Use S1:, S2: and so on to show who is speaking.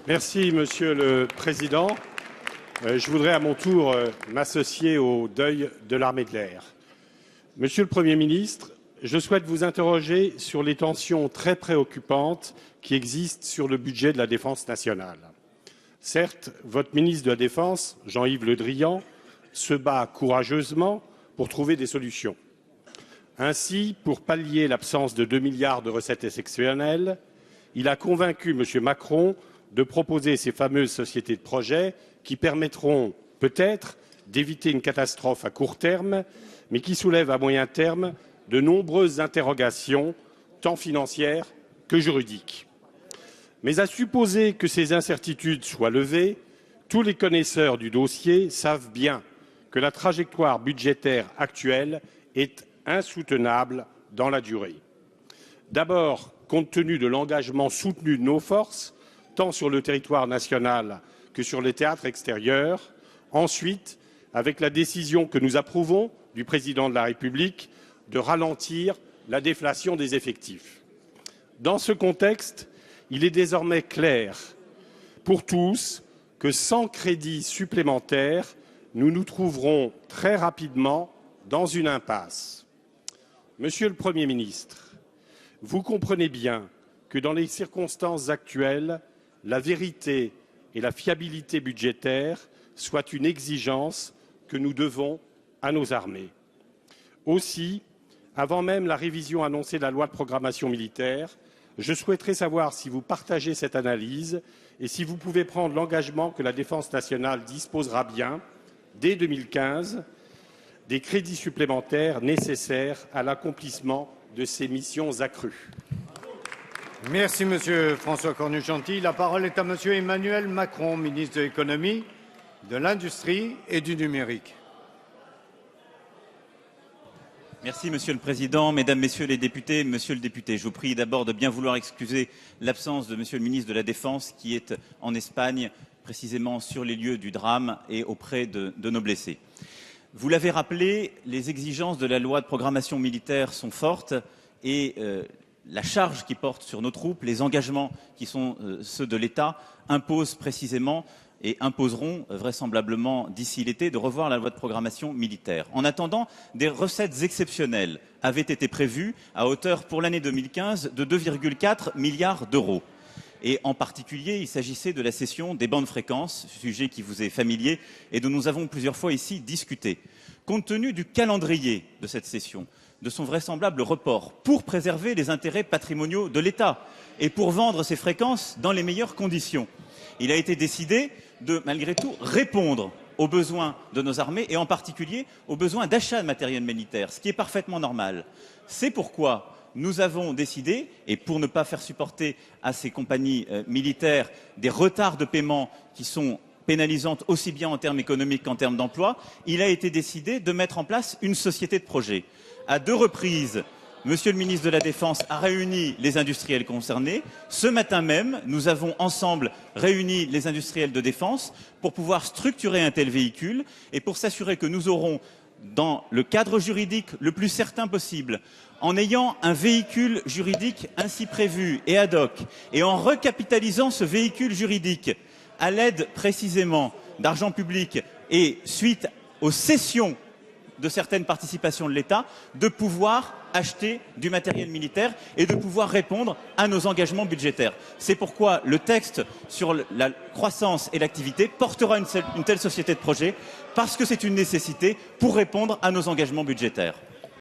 S1: Merci, Monsieur le Président. Je voudrais à mon tour m'associer au deuil de l'armée de l'air. Monsieur le Premier ministre, je souhaite vous interroger sur les tensions très préoccupantes qui existent sur le budget de la Défense nationale. Certes, votre ministre de la Défense, Jean-Yves Le Drian, se bat courageusement pour trouver des solutions. Ainsi, pour pallier l'absence de 2 milliards de recettes exceptionnelles, il a convaincu M. Macron de proposer ces fameuses sociétés de projet qui permettront peut-être d'éviter une catastrophe à court terme, mais qui soulèvent à moyen terme de nombreuses interrogations, tant financières que juridiques. Mais à supposer que ces incertitudes soient levées, tous les connaisseurs du dossier savent bien que la trajectoire budgétaire actuelle est insoutenable dans la durée. D'abord, compte tenu de l'engagement soutenu de nos forces, tant sur le territoire national que sur les théâtres extérieurs. Ensuite, avec la décision que nous approuvons du Président de la République de ralentir la déflation des effectifs. Dans ce contexte, il est désormais clair pour tous que sans crédits supplémentaires, nous nous trouverons très rapidement dans une impasse. Monsieur le Premier ministre, vous comprenez bien que dans les circonstances actuelles, la vérité et la fiabilité budgétaire soient une exigence que nous devons à nos armées. Aussi, avant même la révision annoncée de la loi de programmation militaire, je souhaiterais savoir si vous partagez cette analyse et si vous pouvez prendre l'engagement que la Défense nationale disposera bien, dès 2015, des crédits supplémentaires nécessaires à l'accomplissement de ces missions accrues.
S2: Merci, Monsieur François Cornut-Gentille. La parole est à Monsieur Emmanuel Macron, ministre de l'Économie, de l'Industrie et du Numérique.
S3: Merci, Monsieur le Président. Mesdames, Messieurs les députés, Monsieur le député, je vous prie d'abord de bien vouloir excuser l'absence de Monsieur le ministre de la Défense qui est en Espagne, précisément sur les lieux du drame et auprès de nos blessés. Vous l'avez rappelé, les exigences de la loi de programmation militaire sont fortes et la charge qui porte sur nos troupes, les engagements qui sont ceux de l'État, imposent précisément et imposeront vraisemblablement d'ici l'été de revoir la loi de programmation militaire. En attendant, des recettes exceptionnelles avaient été prévues à hauteur pour l'année 2015 de 2,4 milliards d'euros. Et en particulier, il s'agissait de la cession des bandes fréquences, sujet qui vous est familier et dont nous avons plusieurs fois ici discuté. Compte tenu du calendrier de cette cession, de son vraisemblable report, pour préserver les intérêts patrimoniaux de l'État et pour vendre ces fréquences dans les meilleures conditions, il a été décidé de, malgré tout, répondre aux besoins de nos armées et en particulier aux besoins d'achat de matériel militaire, ce qui est parfaitement normal. C'est pourquoi nous avons décidé, et pour ne pas faire supporter à ces compagnies militaires des retards de paiement qui sont pénalisantes aussi bien en termes économiques qu'en termes d'emploi, il a été décidé de mettre en place une société de projet. À 2 reprises, Monsieur le ministre de la Défense a réuni les industriels concernés. Ce matin même, nous avons ensemble réuni les industriels de défense pour pouvoir structurer un tel véhicule et pour s'assurer que nous aurons, dans le cadre juridique le plus certain possible, en ayant un véhicule juridique ainsi prévu et ad hoc, et en recapitalisant ce véhicule juridique à l'aide précisément d'argent public et suite aux cessions de certaines participations de l'État, de pouvoir acheter du matériel militaire et de pouvoir répondre à nos engagements budgétaires. C'est pourquoi le texte sur la croissance et l'activité portera une telle société de projet, parce que c'est une nécessité pour répondre à nos engagements budgétaires.